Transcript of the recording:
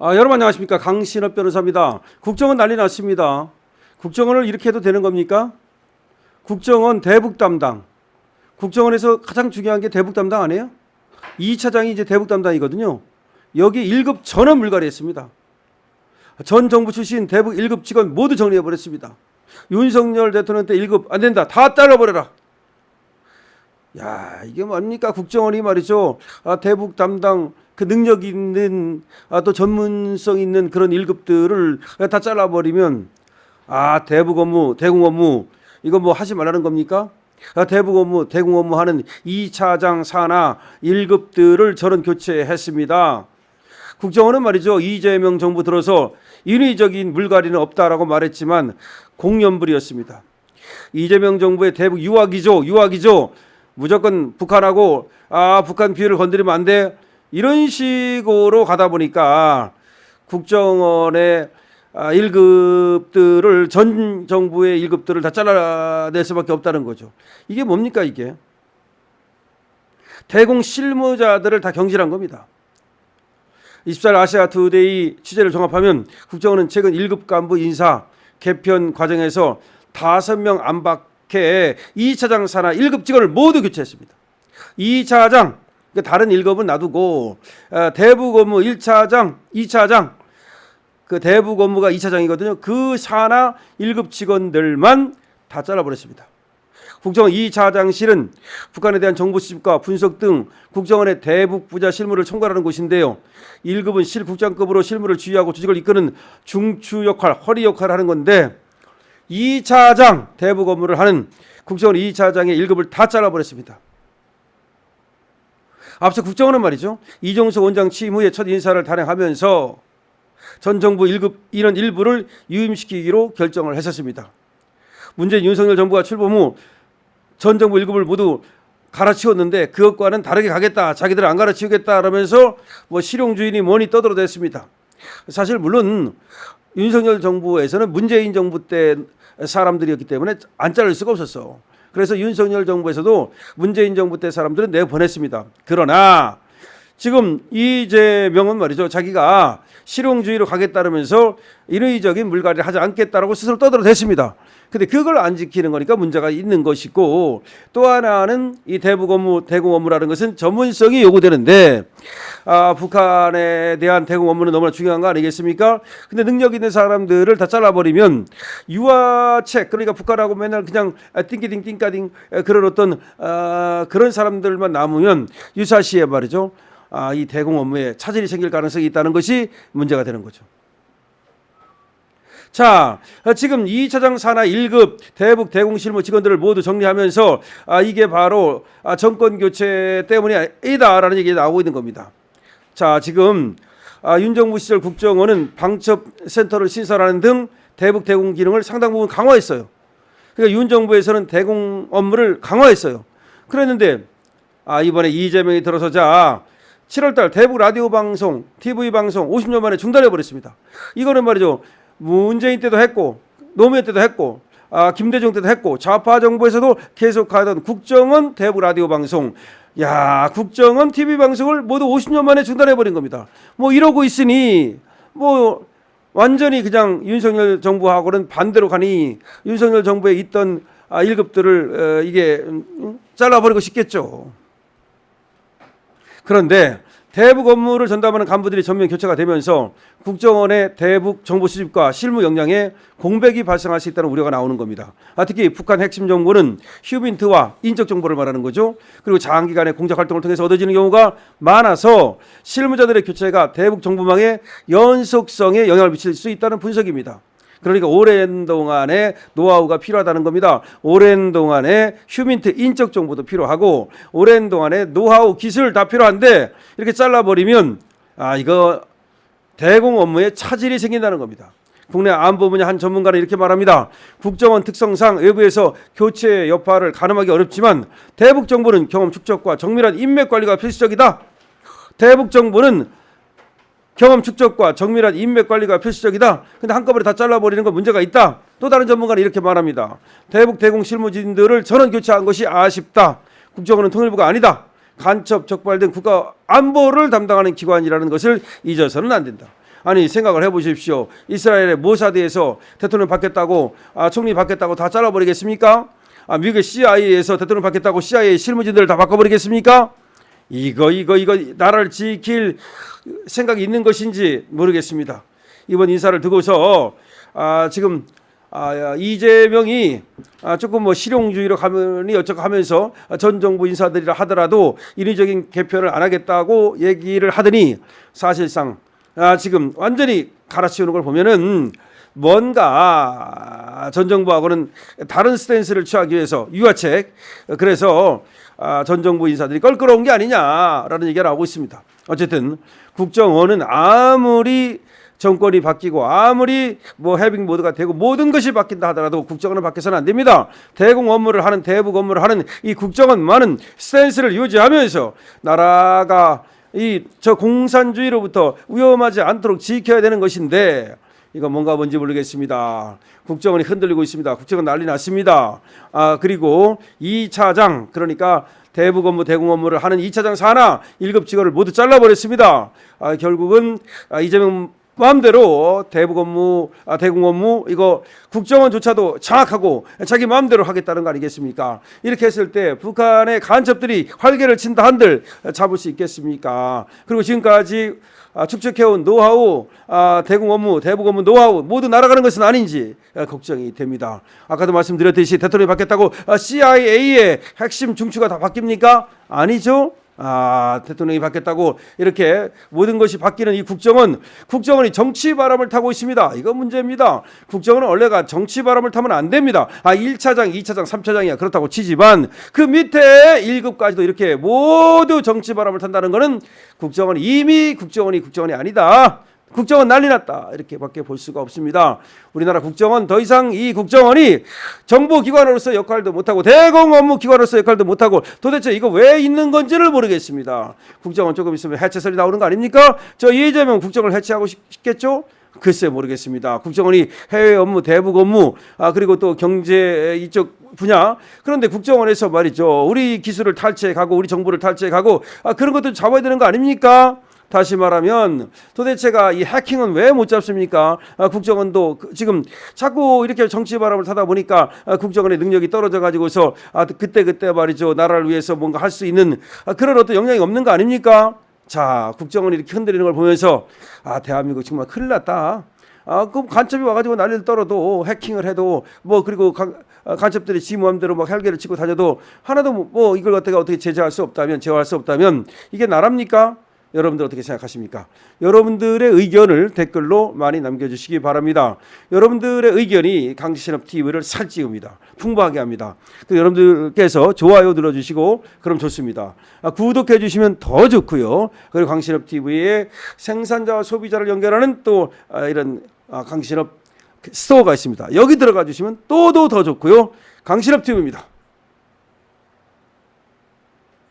여러분 안녕하십니까. 강신업 변호사입니다. 국정원 난리 났습니다. 국정원을 이렇게 해도 되는 겁니까? 국정원 대북 담당. 국정원에서 가장 중요한 게 대북 담당 아니에요? 2차장이 이제 대북 담당이거든요. 여기 1급 전원 물갈이했습니다. 전 정부 출신 대북 1급 직원 모두 정리해버렸습니다. 윤석열 대통령 때 1급 안 된다. 다 잘라버려라. 야, 이게 뭡니까? 국정원이 말이죠. 대북 담당 그 능력 있는 또 전문성 있는 그런 1급들을 다 잘라버리면 대북 업무, 대공 업무 이거 뭐 하지 말라는 겁니까? 대북 업무, 대공 업무 하는 2차장 산하 1급들을 저는 교체했습니다. 국정원은 말이죠. 이재명 정부 들어서 인위적인 물갈이는 없다라고 말했지만 공연불이었습니다. 이재명 정부의 대북 유학이죠. 무조건 북한하고 북한 비위를 건드리면 안 돼. 이런 식으로 가다 보니까 국정원의 1급들을 전 정부의 1급들을 다 잘라낼 수밖에 없다는 거죠. 이게 뭡니까 이게? 대공 실무자들을 다 경질한 겁니다. 24일 아시아 투데이 취재를 종합하면 국정원은 최근 1급 간부 인사 개편 과정에서 5명 안팎의 2차장 산하 1급 직원을 모두 교체했습니다. 2차장, 다른 1급은 놔두고 대북 업무 1차장, 2차장, 그 대북 업무가 2차장이거든요. 그 산하 1급 직원들만 다 잘라버렸습니다. 국정원 2차장실은 북한에 대한 정보 수집과 분석 등 국정원의 대북 부자 실무를 총괄하는 곳인데요. 1급은 실국장급으로 실무를 지휘하고 조직을 이끄는 중추 역할, 허리 역할을 하는 건데 2차장 대북 업무를 하는 국정원 2차장의 1급을 다 잘라버렸습니다. 앞서 국정원은 말이죠. 이종석 원장 취임 후에 첫 인사를 단행하면서 전 정부 1급 인원 일부를 유임시키기로 결정을 했었습니다. 문재인 윤석열 정부가 출범 후 전 정부 1급을 모두 갈아치웠는데 그것과는 다르게 가겠다. 자기들은 안 갈아치우겠다. 그러면서 뭐 실용주의니 뭐니 떠들어댔습니다. 사실 물론 윤석열 정부에서는 문재인 정부 때 사람들이었기 때문에 안 자를 수가 없었어. 그래서 윤석열 정부에서도 문재인 정부 때 사람들은 내보냈습니다. 그러나 지금 이재명은 말이죠. 자기가 실용주의로 가겠다면서 인위적인 물갈이를 하지 않겠다라고 스스로 떠들어댔습니다. 근데 그걸 안 지키는 거니까 문제가 있는 것이고 또 하나는 이 대북 업무, 대공 업무라는 것은 전문성이 요구되는데 북한에 대한 대공 업무는 너무나 중요한 거 아니겠습니까? 근데 능력 있는 사람들을 다 잘라버리면 유화책 그러니까 북한하고 맨날 그냥 띵기딩 띵까딩 그런 어떤 그런 사람들만 남으면 유사시에 말이죠. 이 대공 업무에 차질이 생길 가능성이 있다는 것이 문제가 되는 거죠. 자, 지금 2차장 산하 1급 대북 대공 실무 직원들을 모두 정리하면서 이게 바로 정권 교체 때문이 아니다라는 얘기가 나오고 있는 겁니다. 자, 지금 윤 정부 시절 국정원은 방첩센터를 신설하는 등 대북 대공 기능을 상당 부분 강화했어요. 그러니까 윤 정부에서는 대공 업무를 강화했어요. 그랬는데 이번에 이재명이 들어서자 7월달 대북 라디오 방송, TV 방송 50년 만에 중단해버렸습니다. 이거는 말이죠. 문재인 때도 했고 노무현 때도 했고 김대중 때도 했고 좌파 정부에서도 계속하던 국정원 대북 라디오 방송 국정원 TV 방송을 모두 50년 만에 중단해버린 겁니다. 뭐 이러고 있으니 뭐 완전히 그냥 윤석열 정부하고는 반대로 가니 윤석열 정부에 있던 1급들을 이게 잘라버리고 싶겠죠. 그런데 대북 업무를 전담하는 간부들이 전면 교체가 되면서 국정원의 대북 정보 수집과 실무 역량에 공백이 발생할 수 있다는 우려가 나오는 겁니다. 특히 북한 핵심 정보는 휴민트와 인적 정보를 말하는 거죠. 그리고 장기간의 공작 활동을 통해서 얻어지는 경우가 많아서 실무자들의 교체가 대북 정보망의 연속성에 영향을 미칠 수 있다는 분석입니다. 그러니까 오랜 동안의 노하우가 필요하다는 겁니다. 오랜 동안의 휴민트 인적 정보도 필요하고 오랜 동안의 노하우 기술 다 필요한데 이렇게 잘라버리면 이거 대공 업무에 차질이 생긴다는 겁니다. 국내 안보 분야 한 전문가는 이렇게 말합니다. 국정원 특성상 외부에서 교체 여파를 가늠하기 어렵지만 대북 정보는 경험 축적과 정밀한 인맥 관리가 필수적이다. 대북 정보는 경험 축적과 정밀한 인맥 관리가 필수적이다. 근데 한꺼번에 다 잘라버리는 건 문제가 있다. 또 다른 전문가는 이렇게 말합니다. 대북 대공 실무진들을 전원 교체한 것이 아쉽다. 국정원은 통일부가 아니다. 간첩, 적발 등 국가 안보를 담당하는 기관이라는 것을 잊어서는 안 된다. 아니 생각을 해보십시오. 이스라엘의 모사드에서 대통령 바뀌었다고 총리 바뀌었다고 다 잘라버리겠습니까? 미국의 CIA에서 대통령 바뀌었다고 CIA 실무진들을 다 바꿔버리겠습니까? 이거 나라를 지킬 생각이 있는 것인지 모르겠습니다. 이번 인사를 두고서 지금 이재명이 조금 뭐 실용주의로 가면이 어쩌고 하면서 전 정부 인사들이라 하더라도 인위적인 개편을 안 하겠다고 얘기를 하더니 사실상 지금 완전히 갈아치우는 걸 보면은 뭔가 전 정부하고는 다른 스탠스를 취하기 위해서 유화책, 그래서 전 정부 인사들이 껄끄러운 게 아니냐라는 얘기가 나오고 있습니다. 어쨌든 국정원은 아무리 정권이 바뀌고 아무리 뭐 해빙 모드가 되고 모든 것이 바뀐다 하더라도 국정원은 바뀌어서는 안 됩니다. 대공 업무를 하는 대북 업무를 하는 이 국정원만은 스탠스를 유지하면서 나라가 저 공산주의로부터 위험하지 않도록 지켜야 되는 것인데 이거 뭔지 모르겠습니다. 국정원이 흔들리고 있습니다. 국정원 난리 났습니다. 그리고 2차장, 그러니까 대북 업무, 대공 업무를 하는 2차장 산하 1급 직원을 모두 잘라버렸습니다. 결국은 이재명 마음대로 대북 업무, 대공 업무, 이거 국정원조차도 장악하고 자기 마음대로 하겠다는 거 아니겠습니까? 이렇게 했을 때 북한의 간첩들이 활개를 친다 한들 잡을 수 있겠습니까? 그리고 지금까지 축적해온 노하우, 대공 업무, 대북 업무 노하우 모두 날아가는 것은 아닌지 걱정이 됩니다. 아까도 말씀드렸듯이 대통령이 바뀌었다고 CIA의 핵심 중추가 다 바뀝니까? 아니죠. 대통령이 바뀌었다고 이렇게 모든 것이 바뀌는 이 국정원이 정치 바람을 타고 있습니다. 이거 문제입니다. 국정원은 원래가 정치 바람을 타면 안 됩니다. 1차장, 2차장, 3차장이야. 그렇다고 치지만 그 밑에 1급까지도 이렇게 모두 정치 바람을 탄다는 것은 국정원이 이미 국정원이 아니다. 국정원 난리 났다. 이렇게밖에 볼 수가 없습니다. 우리나라 국정원 더 이상 이 국정원이 정보기관으로서 역할도 못하고 대공 업무 기관으로서 역할도 못하고 도대체 이거 왜 있는 건지를 모르겠습니다. 국정원 조금 있으면 해체설이 나오는 거 아닙니까? 저 이재명 국정을 해체하고 싶겠죠? 글쎄 모르겠습니다. 국정원이 해외 업무, 대북 업무, 그리고 또 경제 이쪽 분야, 그런데 국정원에서 말이죠, 우리 기술을 탈취해가고 우리 정보를 탈취해가고 그런 것도 잡아야 되는 거 아닙니까? 다시 말하면 도대체가 이 해킹은 왜 못 잡습니까? 국정원도 지금 자꾸 이렇게 정치 바람을 타다 보니까 국정원의 능력이 떨어져 가지고서 그때 말이죠, 나라를 위해서 뭔가 할 수 있는 그런 어떤 역량이 없는 거 아닙니까? 자, 국정원이 이렇게 흔들리는 걸 보면서 대한민국 정말 큰일 났다. 그 간첩이 와가지고 난리를 떨어도 해킹을 해도 뭐 그리고 간첩들이 지 마음대로 막 헬기를 치고 다녀도 하나도 뭐 이걸 갖다가 어떻게 제어할 수 없다면 이게 나랍니까? 여러분들 어떻게 생각하십니까? 여러분들의 의견을 댓글로 많이 남겨주시기 바랍니다. 여러분들의 의견이 강신업 TV를 살찌웁니다. 풍부하게 합니다. 여러분들께서 좋아요 눌러주시고 그럼 좋습니다. 구독해 주시면 더 좋고요. 그리고 강신업 TV의 생산자와 소비자를 연결하는 또 이런 강신업 스토어가 있습니다. 여기 들어가 주시면 또 더 좋고요. 강신업 TV입니다.